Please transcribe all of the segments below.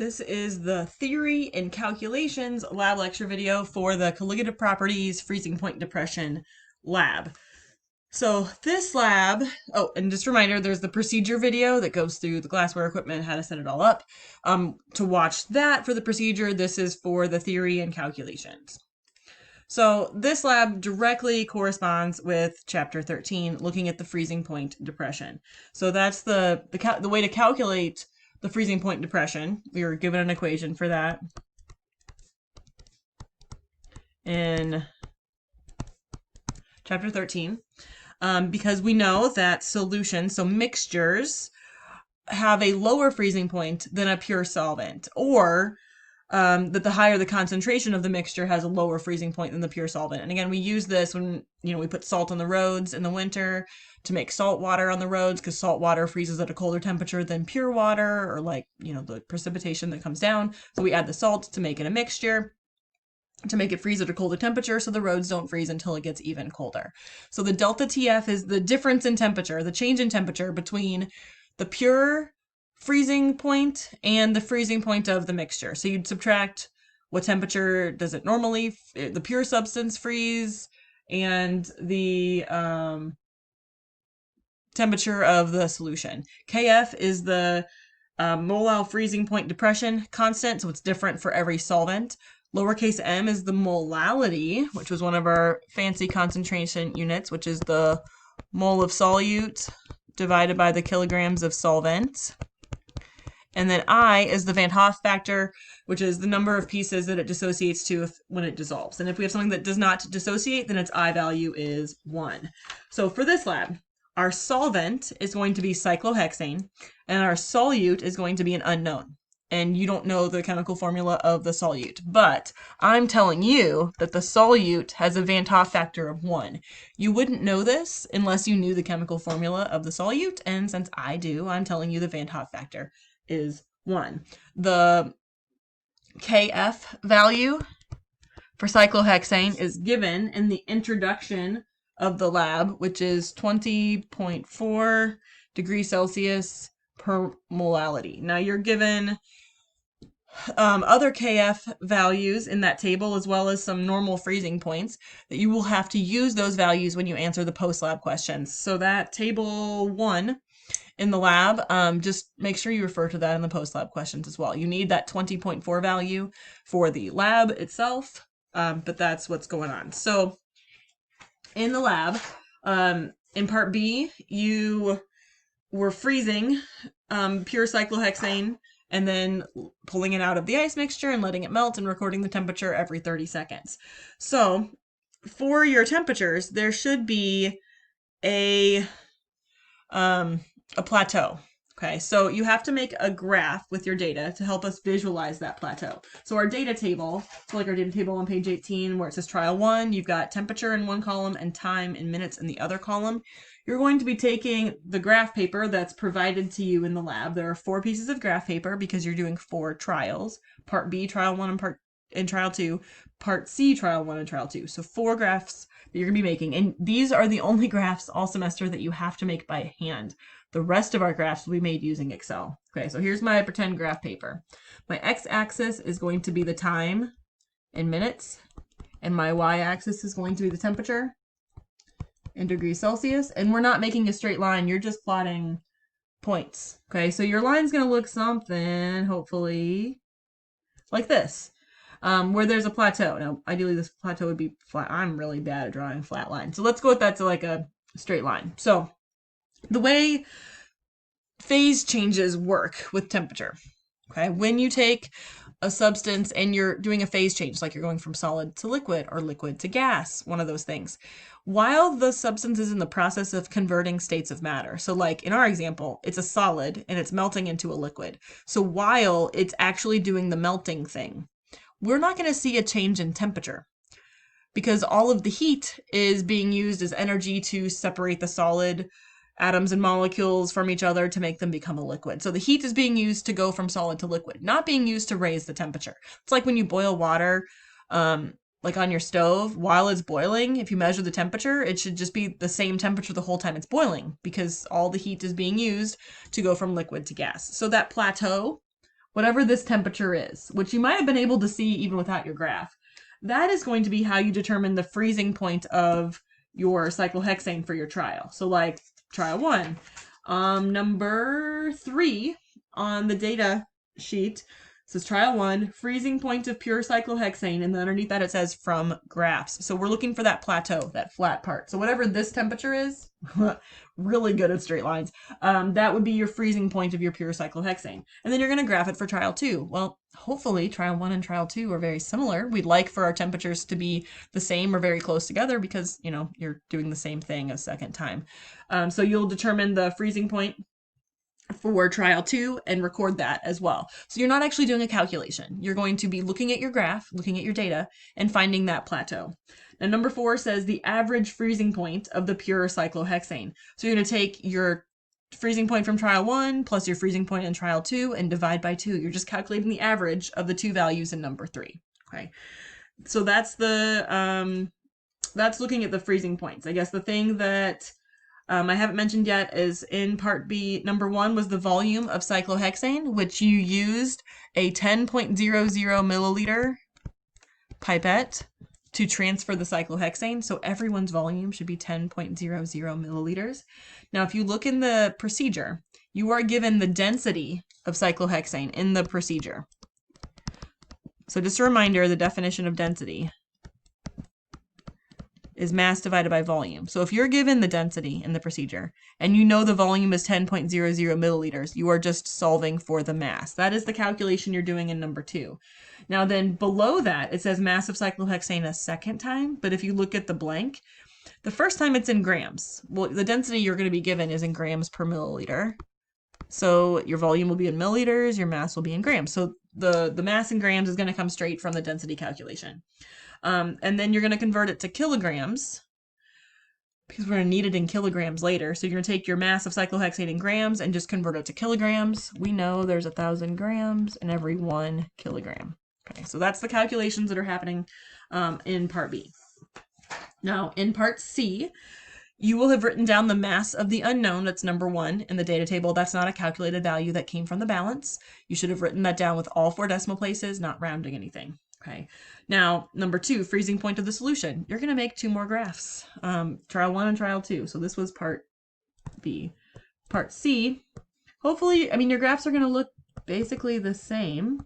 This is the Theory and Calculations lab lecture video for the Colligative Properties Freezing Point Depression lab. So this lab, and just a reminder, there's the procedure video that goes through the glassware equipment, how to set it all up. To watch that for the procedure, this is for the theory and calculations. So this lab directly corresponds with chapter 13, looking at the freezing point depression. So that's the way to calculate the freezing point depression. We were given an equation for that in chapter 13, because we know that solutions, so mixtures, have a lower freezing point than a pure solvent, or that the higher the concentration of the mixture has a lower freezing point than the pure solvent. And again, we use this when, we put salt on the roads in the winter to make salt water on the roads, because salt water freezes at a colder temperature than pure water, or the precipitation that comes down. So we add the salt to make it a mixture, to make it freeze at a colder temperature, so the roads don't freeze until it gets even colder. So the delta TF is the difference in temperature, the change in temperature between the pure freezing point and the freezing point of the mixture. So you'd subtract what temperature does it normally, the pure substance freeze, and the temperature of the solution. KF is the molal freezing point depression constant, so it's different for every solvent. Lowercase m is the molality, which was one of our fancy concentration units, which is the mole of solute divided by the kilograms of solvent. And then I is the Van Hoff factor, which is the number of pieces that it dissociates to when it dissolves. And if we have something that does not dissociate, then its I value is 1. So for this lab, our solvent is going to be cyclohexane, and our solute is going to be an unknown. And you don't know the chemical formula of the solute, but I'm telling you that the solute has a Van Hoff factor of 1. You wouldn't know this unless you knew the chemical formula of the solute, and since I do, I'm telling you the Van Hoff factor is 1. The KF value for cyclohexane is given in the introduction of the lab, which is 20.4 degrees Celsius per molality. Now you're given other KF values in that table, as well as some normal freezing points that you will have to use those values when you answer the post-lab questions. So that table 1 in the lab, just make sure you refer to that in the post-lab questions as well. You need that 20.4 value for the lab itself, but that's what's going on. So in the lab, in part B, you were freezing pure cyclohexane and then pulling it out of the ice mixture and letting it melt and recording the temperature every 30 seconds. So for your temperatures, there should be a plateau. Okay, so you have to make a graph with your data to help us visualize that plateau. So our data table, our data table on page 18 where it says trial 1, you've got temperature in one column and time in minutes in the other column. You're going to be taking the graph paper that's provided to you in the lab. There are 4 pieces of graph paper because you're doing 4 trials. Part B, trial 1, and trial 2. Part C, trial 1 and trial 2. So 4 graphs that you're going to be making. And these are the only graphs all semester that you have to make by hand. The rest of our graphs will be made using Excel. Okay, so here's my pretend graph paper. My x-axis is going to be the time in minutes, and my y-axis is going to be the temperature in degrees Celsius. And we're not making a straight line, you're just plotting points. Okay, so your line's going to look something, hopefully, like this, where there's a plateau. Now, ideally, this plateau would be flat. I'm really bad at drawing flat lines. So let's go with that to like a straight line. So the way phase changes work with temperature, okay? When you take a substance and you're doing a phase change, like you're going from solid to liquid or liquid to gas, one of those things, while the substance is in the process of converting states of matter. So like in our example, it's a solid and it's melting into a liquid. So while it's actually doing the melting thing, we're not going to see a change in temperature, because all of the heat is being used as energy to separate the solid atoms and molecules from each other to make them become a liquid. So the heat is being used to go from solid to liquid, not being used to raise the temperature. It's like when you boil water, like on your stove, while it's boiling, if you measure the temperature, it should just be the same temperature the whole time it's boiling, because all the heat is being used to go from liquid to gas. So that plateau whatever this temperature is, which you might have been able to see even without your graph, that is going to be how you determine the freezing point of your cyclohexane for your trial. So like trial 1, number 3 on the data sheet says trial 1, freezing point of pure cyclohexane, and then underneath that it says from graphs. So we're looking for that plateau, that flat part. So whatever this temperature is, really good at straight lines, that would be your freezing point of your pure cyclohexane. And then you're going to graph it for trial 2. Well, hopefully trial 1 and trial 2 are very similar. We'd like for our temperatures to be the same or very close together because, you know, you're doing the same thing a second time. So you'll determine the freezing point for trial 2 and record that as well. So you're not actually doing a calculation. You're going to be looking at your graph, looking at your data, and finding that plateau. Now, number 4 says the average freezing point of the pure cyclohexane. So you're going to take your freezing point from trial 1 plus your freezing point in trial 2 and divide by 2. You're just calculating the average of the two values in number 3. Okay, so that's the that's looking at the freezing points. I guess the thing that I haven't mentioned yet is in part B, number 1 was the volume of cyclohexane, which you used a 10.00 milliliter pipette to transfer the cyclohexane. So everyone's volume should be 10.00 milliliters. Now, if you look in the procedure, you are given the density of cyclohexane in the procedure. So just a reminder, the definition of density is mass divided by volume. So if you're given the density in the procedure and you know the volume is 10.00 milliliters, you are just solving for the mass. That is the calculation you're doing in number 2. Now then below that, it says mass of cyclohexane a second time, but if you look at the blank, the first time it's in grams. Well, the density you're going to be given is in grams per milliliter. So your volume will be in milliliters, your mass will be in grams. So the mass in grams is going to come straight from the density calculation. And then you're going to convert it to kilograms because we're going to need it in kilograms later. So you're going to take your mass of cyclohexane in grams and just convert it to kilograms. We know there's 1,000 grams in every 1 kilogram. Okay, so that's the calculations that are happening in part B. Now, in part C, you will have written down the mass of the unknown, that's number 1 in the data table. That's not a calculated value that came from the balance. You should have written that down with all 4 decimal places, not rounding anything. Okay. Now, number 2, freezing point of the solution. You're going to make 2 more graphs, trial 1 and trial 2. So this was part B. Part C, hopefully, I mean, your graphs are going to look basically the same.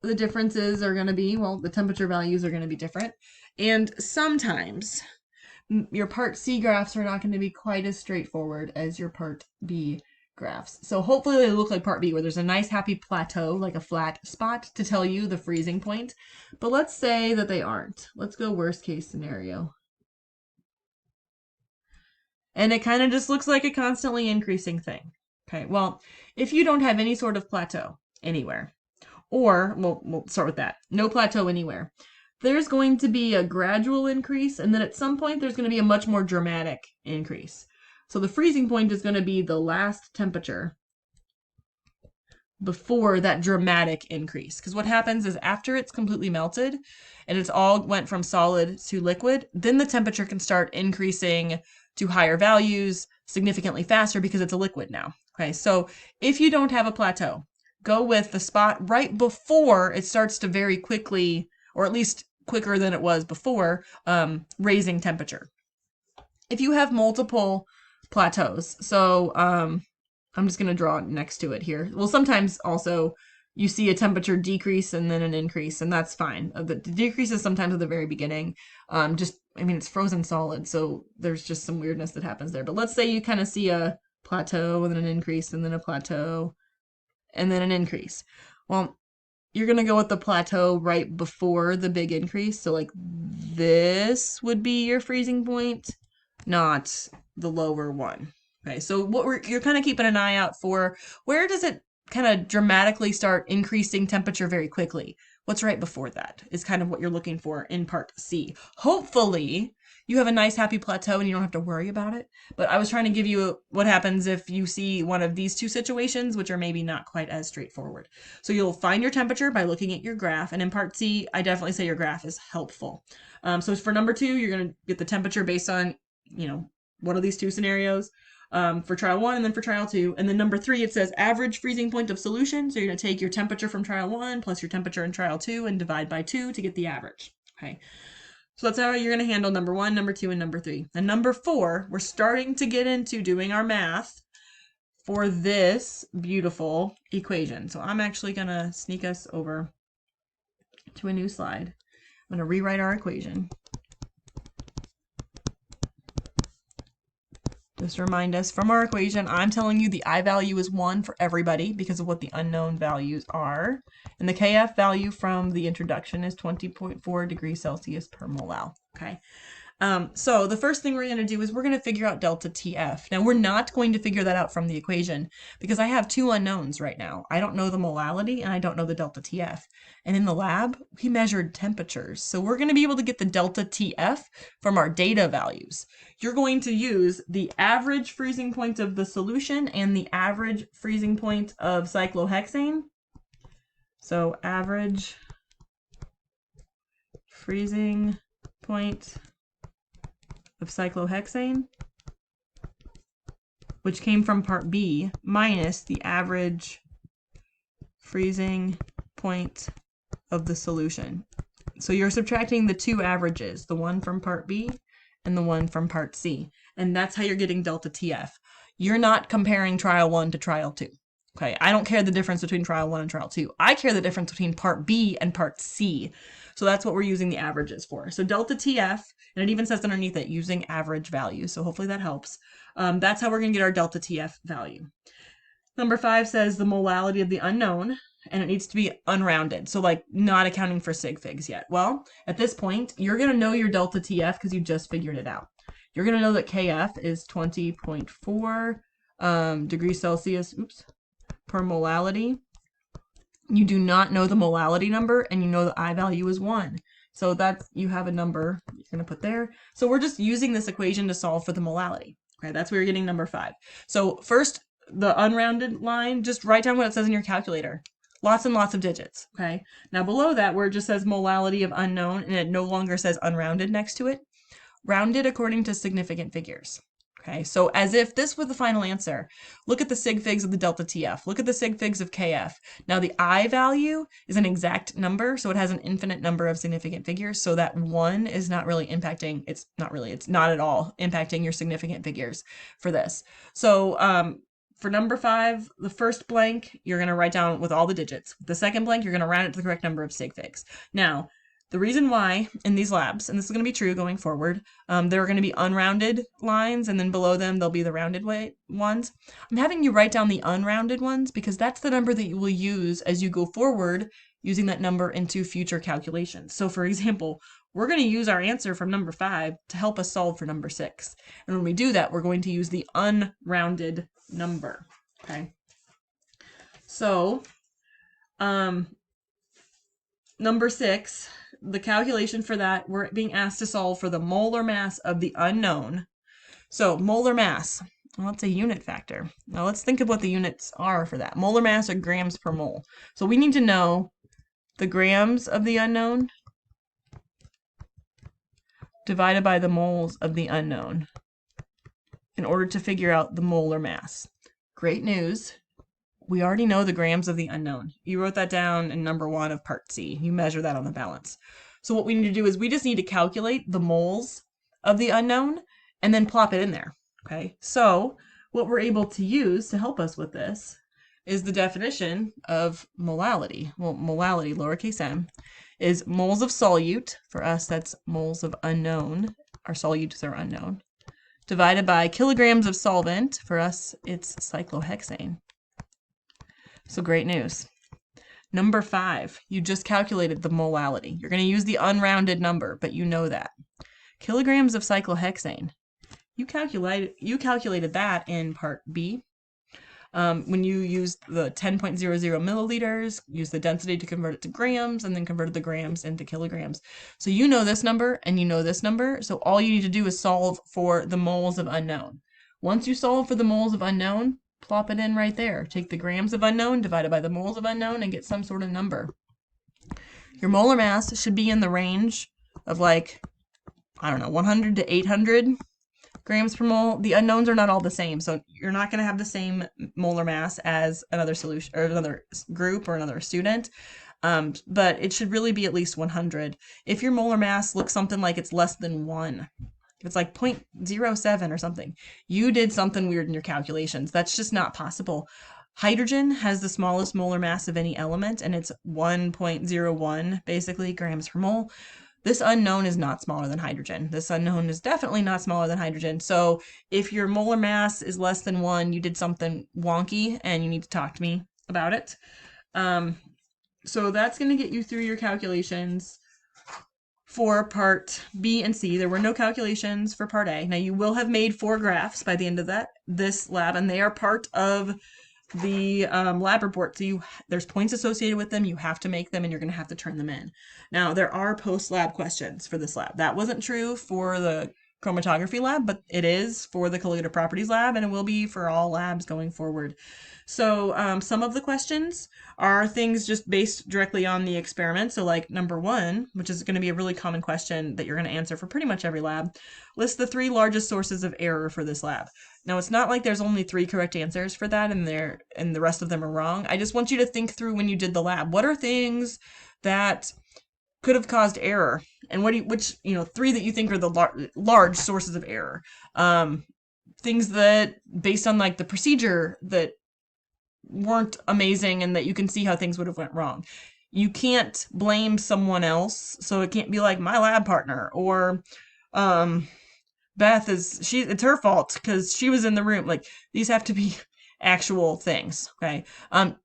The differences are going to be, well, the temperature values are going to be different. And sometimes your part C graphs are not going to be quite as straightforward as your part B graphs. So hopefully they look like part B, where there's a nice happy plateau, like a flat spot to tell you the freezing point. But let's say that they aren't. Let's go worst case scenario. And it kind of just looks like a constantly increasing thing. Okay, well, if you don't have any sort of plateau anywhere, or, well, we'll start with that, no plateau anywhere, there's going to be a gradual increase, and then at some point there's going to be a much more dramatic increase. So the freezing point is going to be the last temperature before that dramatic increase. Because what happens is after it's completely melted and it's all went from solid to liquid, then the temperature can start increasing to higher values significantly faster because it's a liquid now. Okay, so if you don't have a plateau, go with the spot right before it starts to very quickly, or at least quicker than it was before, raising temperature. If you have multiple plateaus, so I'm just going to draw next to it here. Well, sometimes also you see a temperature decrease and then an increase, and that's fine. The decrease is sometimes at the very beginning. I mean, it's frozen solid, so there's just some weirdness that happens there. But let's say you kind of see a plateau and then an increase and then a plateau and then an increase. Well, you're going to go with the plateau right before the big increase. So like this would be your freezing point, not the lower one. Okay, so you're kind of keeping an eye out for, where does it kind of dramatically start increasing temperature very quickly? What's right before that is kind of what you're looking for in part C. Hopefully you have a nice happy plateau and you don't have to worry about it. But I was trying to give you what happens if you see one of these two situations, which are maybe not quite as straightforward. So you'll find your temperature by looking at your graph. And in part C, I definitely say your graph is helpful. So for number 2, you're going to get the temperature based on, one of these 2 scenarios. for trial 1 and then for trial 2. And then number 3, it says average freezing point of solution. So you're going to take your temperature from trial 1 plus your temperature in trial 2 and divide by 2 to get the average. Okay. So that's how you're going to handle number 1, number 2, and number 3. And number 4, we're starting to get into doing our math for this beautiful equation. So I'm actually going to sneak us over to a new slide. I'm going to rewrite our equation. Just to remind us from our equation, I'm telling you the I value is 1 for everybody because of what the unknown values are. And the KF value from the introduction is 20.4 degrees Celsius per molal. Okay. So the first thing we're going to do is we're going to figure out delta TF. Now we're not going to figure that out from the equation because I have 2 unknowns right now. I don't know the molality and I don't know the delta TF. And in the lab, we measured temperatures. So we're going to be able to get the delta TF from our data values. You're going to use the average freezing point of the solution and the average freezing point of cyclohexane. So average freezing point of cyclohexane, which came from part B, minus the average freezing point of the solution. So you're subtracting the 2 averages, the one from part B and the one from part C. And that's how you're getting delta TF. You're not comparing trial 1 to trial 2. Okay, I don't care the difference between trial 1 and trial 2. I care the difference between part B and part C. So that's what we're using the averages for. So delta TF, and it even says underneath it, using average values. So hopefully that helps. That's how we're going to get our delta TF value. Number 5 says the molality of the unknown, and it needs to be unrounded. So like not accounting for sig figs yet. Well, at this point, you're going to know your delta TF because you just figured it out. You're going to know that KF is 20.4 degrees Celsius, per molality. You do not know the molality number, and you know the I value is 1. So that's, you have a number you're going to put there. So we're just using this equation to solve for the molality. Okay, that's where you're getting number 5. So first, the unrounded line, just write down what it says in your calculator. Lots and lots of digits. Okay. Now below that, where it just says molality of unknown, and it no longer says unrounded next to it, rounded according to significant figures. Okay, so as if this were the final answer, look at the sig figs of the delta TF. Look at the sig figs of KF. Now the I value is an exact number, so it has an infinite number of significant figures. So that 1 is not really impacting, it's not at all impacting your significant figures for this. So for number 5, the first blank, you're going to write down with all the digits. The second blank, you're going to round it to the correct number of sig figs. Now, the reason why in these labs, and this is going to be true going forward, there are going to be unrounded lines, and then below them, there'll be the rounded ones. I'm having you write down the unrounded ones because that's the number that you will use as you go forward using that number into future calculations. So for example, we're going to use our answer from number 5 to help us solve for number 6. And when we do that, we're going to use the unrounded number. Okay. So, number 6, the calculation for that, we're being asked to solve for the molar mass of the unknown. So molar mass, well, that's a unit factor. Now let's think of what the units are for that. Molar mass are grams per mole. So we need to know the grams of the unknown divided by the moles of the unknown in order to figure out the molar mass. Great news. We already know the grams of the unknown. You wrote that down in number 1 of part C. You measure that on the balance. So what we need to do is we just need to calculate the moles of the unknown and then plop it in there. Okay. So what we're able to use to help us with this is the definition of molality. Well, molality, lowercase m, is moles of solute. For us, that's moles of unknown. Our solutes are unknown. Divided by kilograms of solvent. For us, it's cyclohexane. So great news. Number 5, you just calculated the molality. You're going to use the unrounded number, but you know that. Kilograms of cyclohexane. You calculated that in part B. When you used the 10.00 milliliters, use the density to convert it to grams, and then converted the grams into kilograms. So you know this number, and you know this number, so all you need to do is solve for the moles of unknown. Once you solve for the moles of unknown, plop it in right there. Take the grams of unknown divided by the moles of unknown and get some sort of number. Your molar mass should be in the range of like, I don't know, 100 to 800 grams per mole. The unknowns are not all the same, so you're not going to have the same molar mass as another solution or another group or another student. But it should really be at least 100. If your molar mass looks something like it's less than 1, if it's like 0.07 or something, you did something weird in your calculations. That's just not possible. Hydrogen has the smallest molar mass of any element, and it's 1.01 basically grams per mole. This unknown is not smaller than hydrogen. This unknown is definitely not smaller than hydrogen. So if your molar mass is less than 1, you did something wonky and you need to talk to me about it. So that's going to get you through your calculations for part B and C. There were no calculations for part A. Now you will have made 4 graphs by the end of this lab, and they are part of the lab report. So there's points associated with them. You have to make them, and you're going to have to turn them in. Now there are post-lab questions for this lab. That wasn't true for the chromatography lab, but it is for the colligative properties lab, and it will be for all labs going forward. So some of the questions are things just based directly on the experiment. So like number 1, which is going to be a really common question that you're going to answer for pretty much every lab, list the 3 largest sources of error for this lab. Now it's not like there's only 3 correct answers for that and the rest of them are wrong. I just want you to think through when you did the lab. What are things that could have caused error, and which 3 that you think are the large sources of error? Things that based on like the procedure that weren't amazing and that you can see how things would have went wrong. You can't blame someone else, so it can't be like my lab partner or Beth it's her fault because she was in the room. Like these have to be actual things, okay?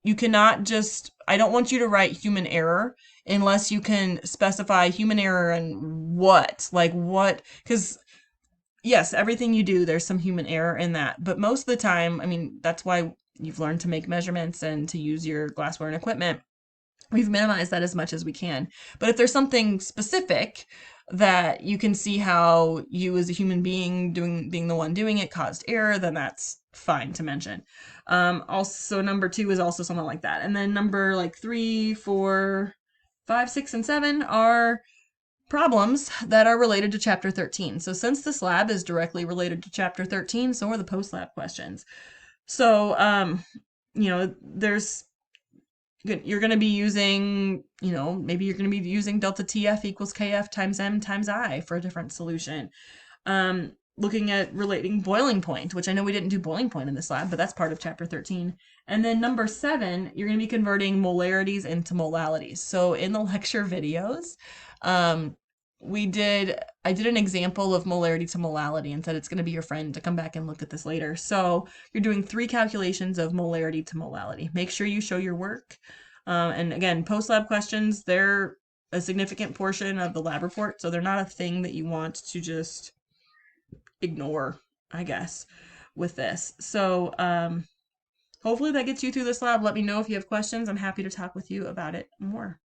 You cannot just, I don't want you to write human error unless you can specify human error and what, because yes, everything you do, there's some human error in that, but most of the time, I mean, that's why you've learned to make measurements and to use your glassware and equipment. We've minimized that as much as we can. But if there's something specific that you can see how you as a human being being the one doing it caused error, then that's fine to mention. Also, number 2 is also something like that. And then number 3, 4, 5, 6, and 7 are problems that are related to Chapter 13. So since this lab is directly related to Chapter 13, so are the post-lab questions. So, you're going to be using, maybe you're going to be using delta TF equals KF times M times I for a different solution. Looking at relating boiling point, which I know we didn't do boiling point in this lab, but that's part of Chapter 13. And then number 7, you're going to be converting molarities into molalities. So in the lecture videos, I did an example of molarity to molality and said it's going to be your friend to come back and look at this later. So you're doing 3 calculations of molarity to molality. Make sure you show your work. And again, post-lab questions, they're a significant portion of the lab report, so they're not a thing that you want to just ignore, I guess, with this. So hopefully that gets you through this lab. Let me know if you have questions. I'm happy to talk with you about it more.